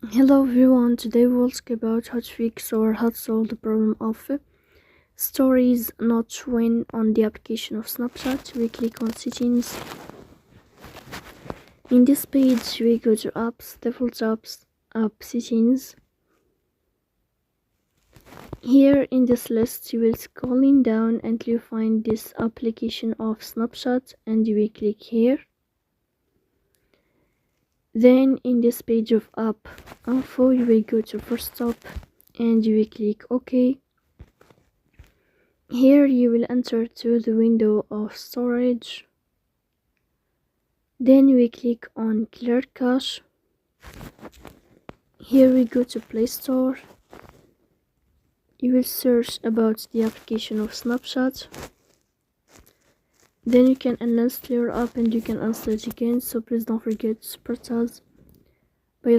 Hello everyone, today we'll talk about how to fix or how to solve the problem of stories not showing on the application of Snapchat. We click on settings. In this page we go to apps, default apps, app settings. Here in this list you will scrolling down until you find this application of Snapchat and you will click here. Then in this page of app info you will go to first stop and you will click OK. Here you will enter to the window of storage. Then we click on clear cache. Here we go to Play Store. You will search about the application of Snapchat. Then you can uninstall your app and you can install it again, so please don't forget to support us. Bye.